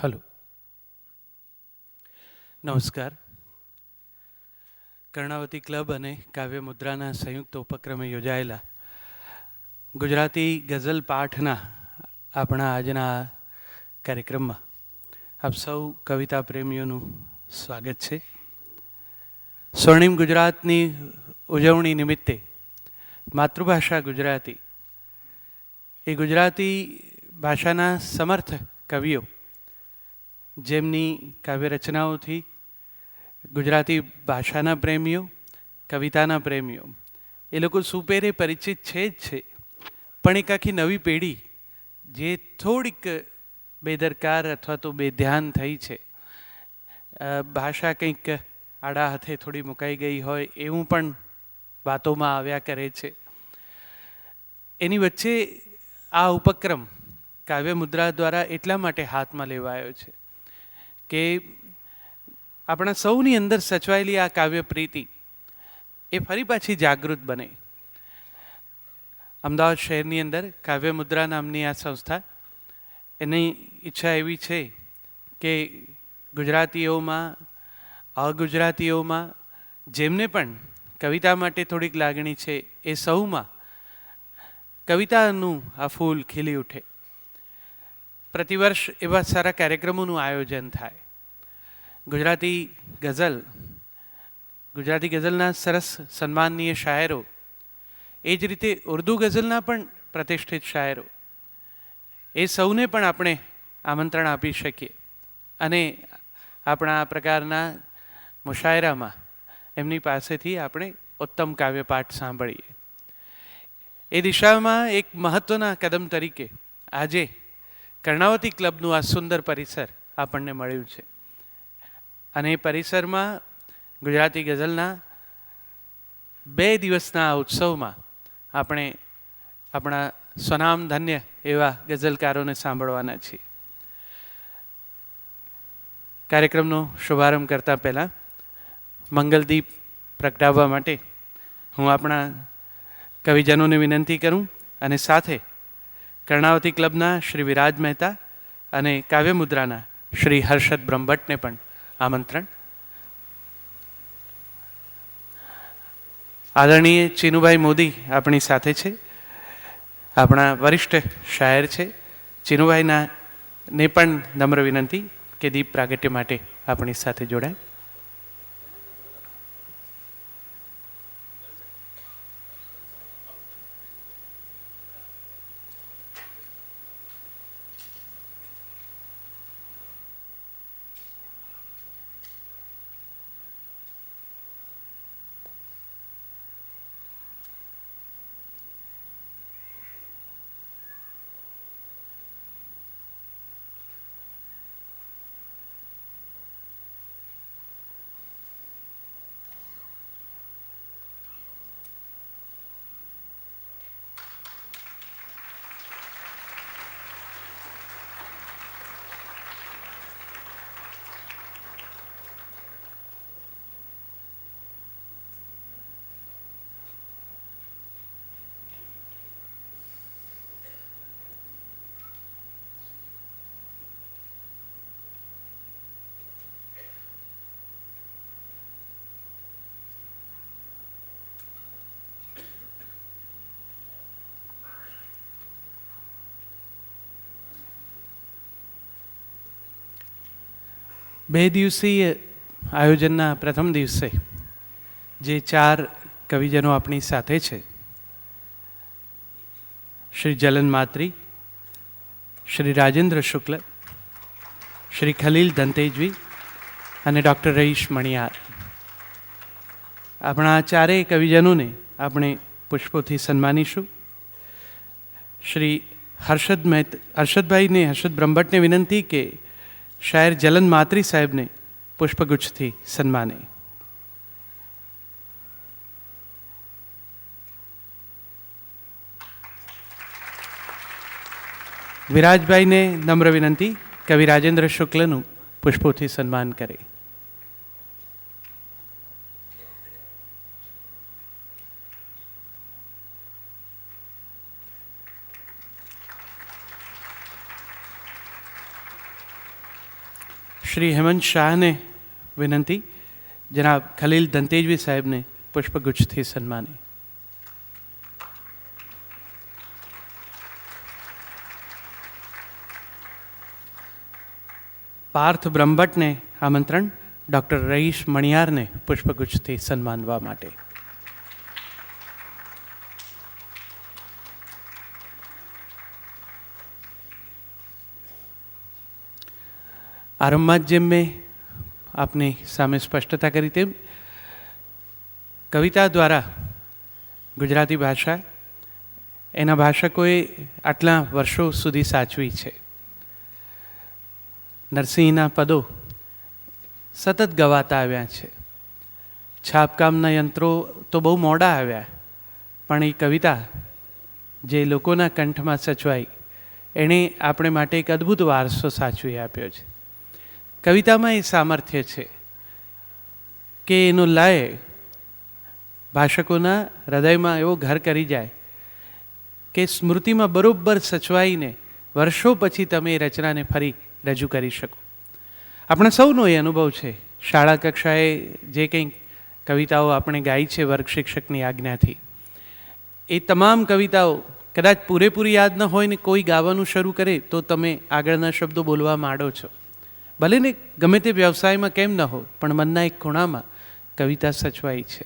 Hello, નમસ્કાર. Karnavati club અને કાવ્ય મુદ્રાના સંયુક્ત ઉપક્રમે યોજાયેલા ગુજરાતી ગઝલ પાઠના આપણા આજના કાર્યક્રમમાં આપ સૌ કવિતા પ્રેમીઓનું સ્વાગત છે. સ્વર્ણિમ ગુજરાતની ઉજવણી નિમિત્તે માતૃભાષા ગુજરાતી એ ગુજરાતી ભાષાના સમર્થ કવિઓ જેમની કાવ્ય રચનાઓથી ગુજરાતી ભાષાના પ્રેમીઓ, કવિતાના પ્રેમીઓ એ લોકો સુપેરે પરિચિત છે જ છે, પણ એક આખી નવી પેઢી જે થોડીક બેદરકાર અથવા તો બેધ્યાન થઈ છે, ભાષા કંઈક આડા હાથે થોડી મુકાઈ ગઈ હોય એવું પણ વાતોમાં આવ્યા કરે છે. એની વચ્ચે આ ઉપક્રમ કાવ્ય મુદ્રા દ્વારા એટલા માટે હાથમાં લેવાયો છે કે આપણા સૌની અંદર સચવાયેલી આ કાવ્ય પ્રીતિ એ ફરી પાછી જાગૃત બને. અમદાવાદ શહેરની અંદર કાવ્ય મુદ્રા નામની આ સંસ્થા, એની ઈચ્છા એવી છે કે ગુજરાતીઓમાં, અગુજરાતીઓમાં જેમને પણ કવિતા માટે થોડીક લાગણી છે એ સૌમાં કવિતાનું આ ફૂલ ખીલી ઉઠે. પ્રતિવર્ષ એવા સારા કાર્યક્રમોનું આયોજન થાય. ગુજરાતી ગઝલના સરસ સન્માનનીય શાયરો, એ જ રીતે ઉર્દુ ગઝલના પણ પ્રતિષ્ઠિત શાયરો, એ સૌને પણ આપણે આમંત્રણ આપી શકીએ અને આપણા આ પ્રકારના મુશાયરામાં એમની પાસેથી આપણે ઉત્તમ કાવ્યપાઠ સાંભળીએ. એ દિશામાં એક મહત્ત્વના કદમ તરીકે આજે કર્ણાવતી ક્લબનું આ સુંદર પરિસર આપણને મળ્યું છે અને એ પરિસરમાં ગુજરાતી ગઝલના 2 દિવસના આ ઉત્સવમાં આપણે આપણા સ્વનામધન્ય એવા ગઝલકારોને સાંભળવાના છીએ. કાર્યક્રમનો શુભારંભ કરતાં પહેલાં મંગલદીપ પ્રગટાવવા માટે હું આપણા કવિજનોને વિનંતી કરું અને સાથે કર્ણાવતી ક્લબના શ્રી વિરાજ મહેતા અને કાવ્ય મુદ્રાના શ્રી હર્ષદ બ્રહ્મભટ્ટને પણ આમંત્રણ. આદરણીય ચીનુભાઈ મોદી આપણી સાથે છે, આપણા વરિષ્ઠ શાયર છે. ચીનુભાઈના ને પણ નમ્ર વિનંતી કે દીપ પ્રાગટ્ય માટે આપણી સાથે જોડાય. બે દિવસીય આયોજનના પ્રથમ દિવસે જે 4 કવિજનો આપણી સાથે છે, શ્રી જલન માત્રી, શ્રી રાજેન્દ્ર શુક્લ, શ્રી ખલીલ ધનતેજવી અને ડૉક્ટર રઈશ મણિયાર. આપણા આ 4 કવિજનોને આપણે પુષ્પોથી સન્માનીશું. શ્રી હર્ષદભાઈને, હર્ષદ બ્રહ્મભટ્ટને વિનંતી કે શાયર જલન માત્રી સાહેબને પુષ્પગુચ્છથી સન્માને. વિરાજભાઈને નમ્ર વિનંતી કવિ રાજેન્દ્ર શુક્લનું પુષ્પોથી સન્માન કરે. શ્રી હેમંત શાહને વિનંતી, જનાબ ખલીલ દંતેજવી સાહેબને પુષ્પગુચ્છથી સન્માની. પાર્થ બ્રહ્મભટ્ટને આમંત્રણ ડૉક્ટર રઈશ મણિયારને પુષ્પગુચ્છથી સન્માનવા માટે. આરંભમાં જ જેમ મેં આપની સામે સ્પષ્ટતા કરી તેમ કવિતા દ્વારા ગુજરાતી ભાષા એના ભાષકોએ આટલા વર્ષો સુધી સાચવી છે. નરસિંહના પદો સતત ગવાતા આવ્યા છે. છાપકામના યંત્રો તો બહુ મોડા આવ્યા, પણ એ કવિતા જે લોકોના કંઠમાં સચવાઈ એણે આપણે માટે એક અદ્ભુત વારસો સાચવી આપ્યો છે. કવિતામાં એ સામર્થ્ય છે કે એનો લય ભાષકોના હૃદયમાં એવો ઘર કરી જાય કે સ્મૃતિમાં બરોબર સચવાઈને વર્ષો પછી તમે એ રચનાને ફરી રજૂ કરી શકો. આપણે સૌનો એ અનુભવ છે. શાળા કક્ષાએ જે કંઈ કવિતાઓ આપણે ગાઈ છે વર્ગ શિક્ષકની આજ્ઞાથી, એ તમામ કવિતાઓ કદાચ પૂરેપૂરી યાદ ન હોય ને કોઈ ગાવાનું શરૂ કરે તો તમે આગળના શબ્દો બોલવા માંડો છો. ભલે ને ગમે તે વ્યવસાયમાં કેમ ન હોય, પણ મનના એક ખૂણામાં કવિતા સચવાઈ છે.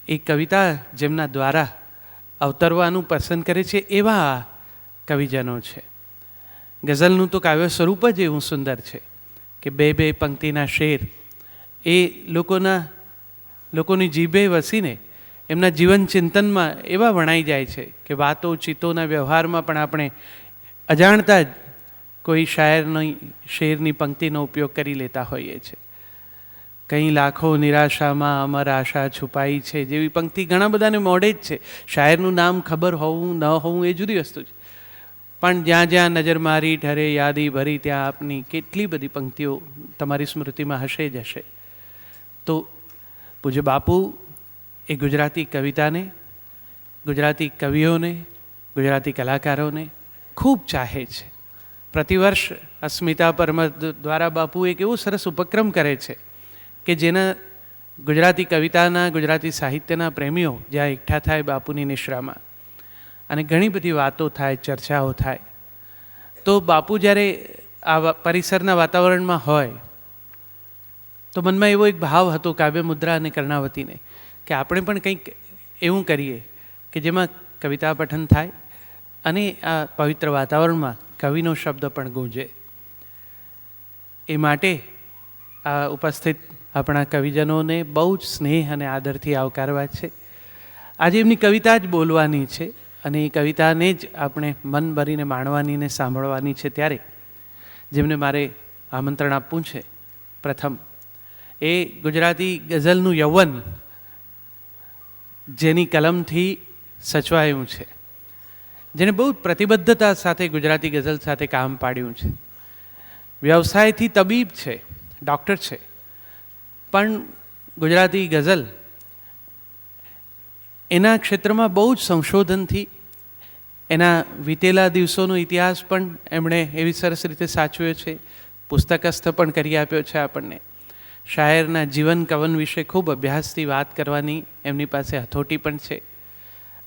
એ કવિતા જેમના દ્વારા અવતરવાનું પસંદ કરે છે એવા કવિજનો છે. ગઝલનું તો કાવ્ય સ્વરૂપ જ એવું સુંદર છે કે બે બે પંક્તિના શેર એ લોકોની જીભે વસીને એમના જીવન ચિંતનમાં એવા વણાઈ જાય છે કે વાતો ચિત્તોના વ્યવહારમાં પણ આપણે અજાણતા જ કોઈ શાયરની શેરની પંક્તિનો ઉપયોગ કરી લેતા હોઈએ છીએ. કંઈ લાખો નિરાશામાં અમર આશા છુપાઈ છે જેવી પંક્તિ ઘણા બધાને મોઢે જ છે. શાયરનું નામ ખબર હોવું ન હોવું એ જુદી વસ્તુ છે, પણ જ્યાં જ્યાં નજર મારી ઠરે યાદી ભરી ત્યાં આપની કેટલી બધી પંક્તિઓ તમારી સ્મૃતિમાં હશે જ હશે. તો પૂજ્ય બાપુ એ ગુજરાતી કવિતાને, ગુજરાતી કવિઓને, ગુજરાતી કલાકારોને ખૂબ ચાહે છે. પ્રતિવર્ષ અસ્મિતા પરમત દ્વારા બાપુ એક એવો સરસ ઉપક્રમ કરે છે કે જેના ગુજરાતી કવિતાના, ગુજરાતી સાહિત્યના પ્રેમીઓ જ્યાં એકઠા થાય બાપુની નિશ્રામાં અને ઘણી બધી વાતો થાય, ચર્ચાઓ થાય, તો બાપુ જ્યારે આ પરિસરના વાતાવરણમાં હોય તો મનમાં એવો એક ભાવ હતો કાવ્ય મુદ્રા અને કર્ણાવતીને કે આપણે પણ કંઈક એવું કરીએ કે જેમાં કવિતા પઠન થાય અને આ પવિત્ર વાતાવરણમાં કવિનો શબ્દ પણ ગુંજે. એ માટે આ ઉપસ્થિત આપણા કવિજનોને બહુ જ સ્નેહ અને આદરથી આવકારવા છે. આજે એમની કવિતા જ બોલવાની છે અને એ કવિતાને જ આપણે મન ભરીને માણવાની ને સાંભળવાની છે. ત્યારે જેમને મારે આમંત્રણ આપવું છે, પ્રથમ એ ગુજરાતી ગઝલનું યૌવન જેની કલમથી સચવાયું છે, જેને બહુ પ્રતિબદ્ધતા સાથે ગુજરાતી ગઝલ સાથે કામ પાડ્યું છે. વ્યવસાયથી તબીબ છે, ડૉક્ટર છે, પણ ગુજરાતી ગઝલ એના ક્ષેત્રમાં બહુ જ સંશોધનથી એના વીતેલા દિવસોનો ઇતિહાસ પણ એમણે એવી સરસ રીતે સાચવ્યો છે, પુસ્તકસ્થ પણ કરી આપ્યો છે આપણને. શાયરના જીવન કવન વિશે ખૂબ અભ્યાસથી વાત કરવાની એમની પાસે હથોટી પણ છે.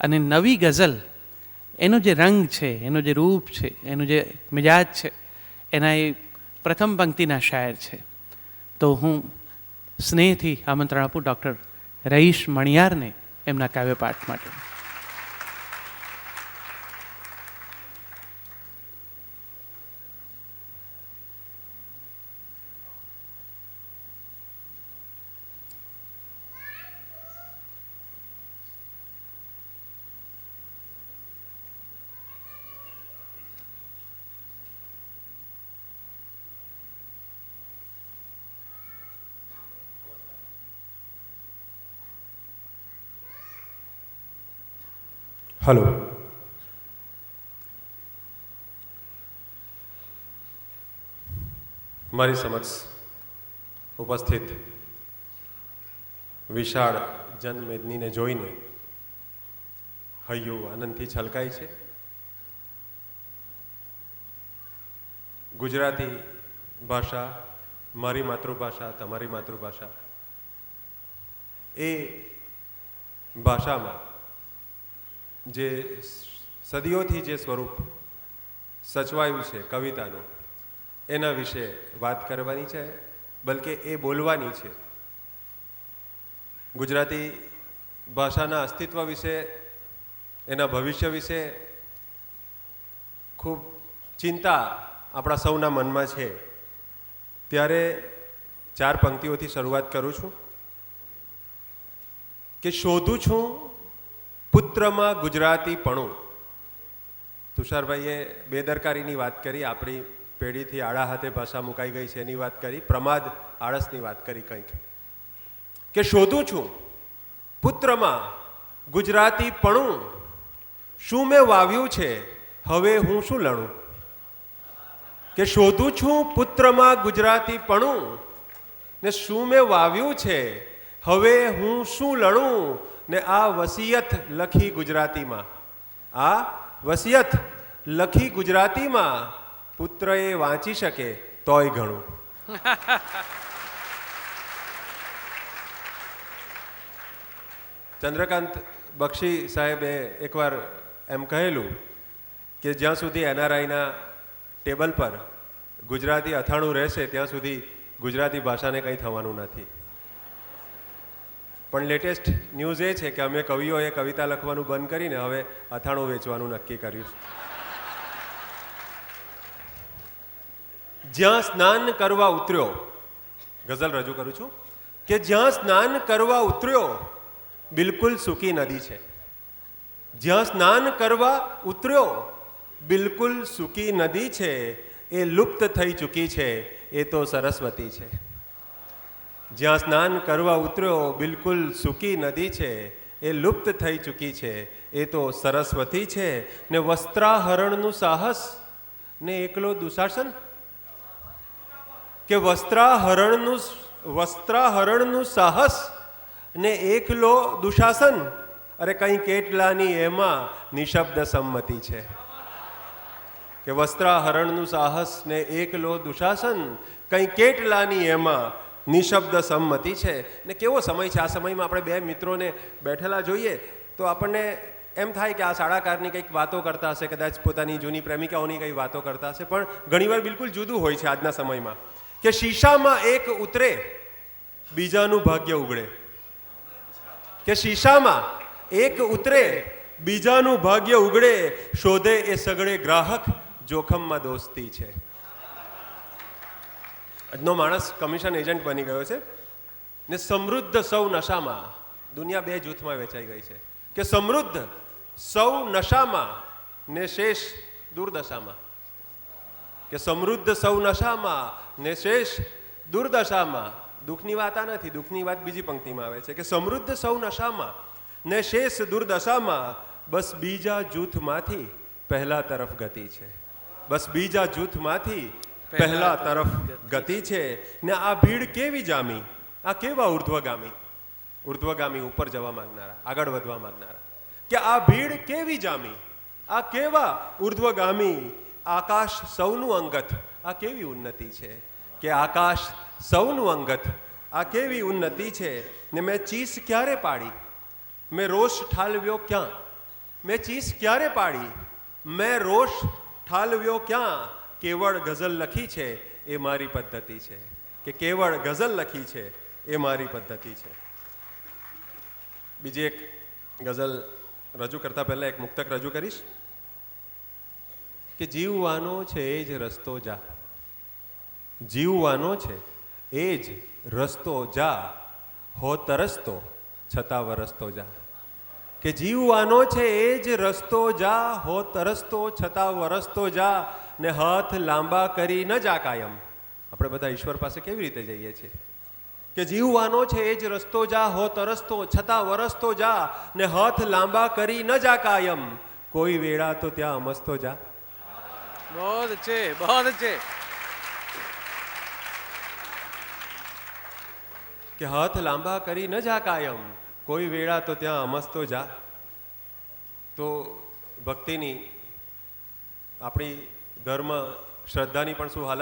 અને નવી ગઝલ એનો જે રંગ છે, એનો જે રૂપ છે, એનો જે મિજાજ છે, એના એ પ્રથમ પંક્તિના શાયર છે. તો હું સ્નેહથી આમંત્રણ આપું ડૉક્ટર રઈશ મણિયારને એમના કાવ્યપાઠ માટે. હલો, મારી સમક્ષ ઉપસ્થિત વિશાળ જનમેદનીને જોઈને હૈયું આનંદથી છલકાય છે. ગુજરાતી ભાષા મારી માતૃભાષા, તમારી માતૃભાષા, એ ભાષામાં જે સદીઓથી જે સ્વરૂપ સચવાયું છે કવિતાનું, એના વિશે વાત કરવાની છે, બલકે એ બોલવાની છે. ગુજરાતી ભાષાના અસ્તિત્વ વિશે, એના ભવિષ્ય વિશે ખૂબ ચિંતા આપણા સૌના મનમાં છે. ત્યારે 4 પંક્તિઓથી શરૂઆત કરું છું કે શોધું છું પુત્રમાં ગુજરાતીપણું. તુષારભાઈએ બેદરકારીની વાત કરી, આપણી પેઢીથી આડા હાથે ભાષા મુકાઈ ગઈ છે એની વાત કરી, પ્રમાદ આળસની વાત કરી કંઈક, કે શોધું છું પુત્રમાં ગુજરાતીપણું, શું મેં વાવ્યું છે હવે હું શું લણું. કે શોધું છું પુત્રમાં ગુજરાતીપણું ને શું મેં વાવ્યું છે હવે હું શું લણું. ને આ વસિયત લખી ગુજરાતીમાં, આ વસિયત લખી ગુજરાતીમાં, પુત્ર એ વાંચી શકે તોય ઘણું. ચંદ્રકાંત બક્ષી સાહેબે એકવાર એમ કહેલું કે જ્યાં સુધી એનઆરઆઈના ટેબલ પર ગુજરાતી અથાણું રહેશે ત્યાં સુધી ગુજરાતી ભાષાને કંઈ થવાનું નથી. પણ લેટેસ્ટ ન્યૂઝ એ છે કે અમે કવિઓએ કવિતા લખવાનું બંધ કરીને હવે અથાણું વેચવાનું નક્કી કર્યું છે. જ્યાં સ્નાન કરવા ઉતર્યો, ગઝલ રજૂ કરું છું કે જ્યાં સ્નાન કરવા ઉતર્યો બિલકુલ સૂકી નદી છે. જ્યાં સ્નાન કરવા ઉતર્યો બિલકુલ સૂકી નદી છે, એ લુપ્ત થઈ ચૂકી છે, એ તો સરસ્વતી છે. જ્યાં સ્નાન કરવા ઉતર્યો બિલકુલ સૂકી નદી છે, એ લુપ્ત થઈ ચૂકી છે, એ તો સરસ્વતી છે. ને વસ્ત્રાહરણનું સાહસ ને એકલો દુશાસન, કે વસ્ત્રાહરણનું સાહસ ને એકલો દુશાસન, અરે કંઈ કેટલાની એમાં નિશબ્દ સંમતિ છે. કે વસ્ત્રાહરણનું સાહસ ને એકલો દુશાસન, કંઈ કેટલાની એમાં નિશબ્દ સંમતિ છે. ને કેવો સમય છે, આ સમયમાં આપણે 2 મિત્રોને બેઠેલા જોઈએ તો આપણને એમ થાય કે આ સાડાકારની કંઈક વાતો કરતા હશે, કદાચ પોતાની જૂની પ્રેમિકાઓની કંઈ વાતો કરતા હશે, પણ ઘણીવાર બિલકુલ જુદું હોય છે આજના સમયમાં. કે શીશામાં એક ઉતરે બીજાનું ભાગ્ય ઉગડે. કે શીશામાં એક ઉતરે બીજાનું ભાગ્ય ઉગડે, શોધે એ સગળે ગ્રાહક જોખમમાં દોસ્તી છે. આજનો માણસ કમિશન એજન્ટ બની ગયો છે ને સમૃદ્ધ સૌ નશામાં. દુનિયા 2 જૂથમાં વેચાઈ ગઈ છે કે સમૃદ્ધ સૌ નશામાં ને શેષ દુર્દશામાં. કે સમૃદ્ધ સૌ નશામાં ને શેષ દુર્દશામાં. દુઃખની વાત આ નથી, દુઃખની વાત બીજી પંક્તિમાં આવે છે કે સમૃદ્ધ સૌ નશામાં ને શેષ દુર્દશામાં, બસ બીજા જૂથમાંથી પહેલા તરફ ગતિ છે. બસ બીજા જૂથમાંથી પહેલા તરફ ગતિ છે. ને આ ભીડ કેવી જામી, આ કેવા ઉર્ધ્વગામી ઉપર જવા માંગનારા, આગળ વધવા માંગનારા. કે આ ભીડ કેવી જામી, આ કેવા ઉર્ધ્વગામી, આકાશ સૌનું અંગત, આ કેવી ઉન્નતિ છે. કે આકાશ સૌનું અંગત, આ કેવી ઉન્નતિ છે. ને મેં ચીસ ક્યારે પાડી, મેં રોષ ઠાલવ્યો ક્યાં. મેં ચીસ ક્યારે પાડી, મેં રોષ ઠાલવ્યો ક્યાં. કેવળ ગઝલ લખી છે એ મારી પદ્ધતિ છે. કે કેવળ ગઝલ લખી છે એ મારી પદ્ધતિ છે. બીજી એક ગઝલ રજૂ કરતા પહેલા એક મુક્તક રજૂ કરીશ કે જીવવાનો છે એ જ રસ્તો જા. જીવવાનો છે એ જ રસ્તો જા, હો તરસતો છતાં વરસતો જા. કે જીવવાનો છે એ જ રસ્તો જા, હો તરસતો છતાં વરસતો જા. ને હાથ લાંબા કરી ન જા કાયમ. આપણે બધા ઈશ્વર પાસે કેવી રીતે જઈએ છીએ કે જીવવાનો છે એ જ રસ્તો જા, હો તરસતો છતાં વરસતો જા. ને હાથ લાંબા કરી ન જા કાયમ, કોઈ વેળા તો ત્યાં અમસ્તો જા. बहुत अच्छे, बहुत अच्छे. કે હાથ લાંબા કરી ન જા કાયમ, કોઈ વેળા તો ત્યાં અમસ્તો જા. તો ભક્તિની, આપણી ધર્મ શ્રદ્ધાની પણ શું હાલત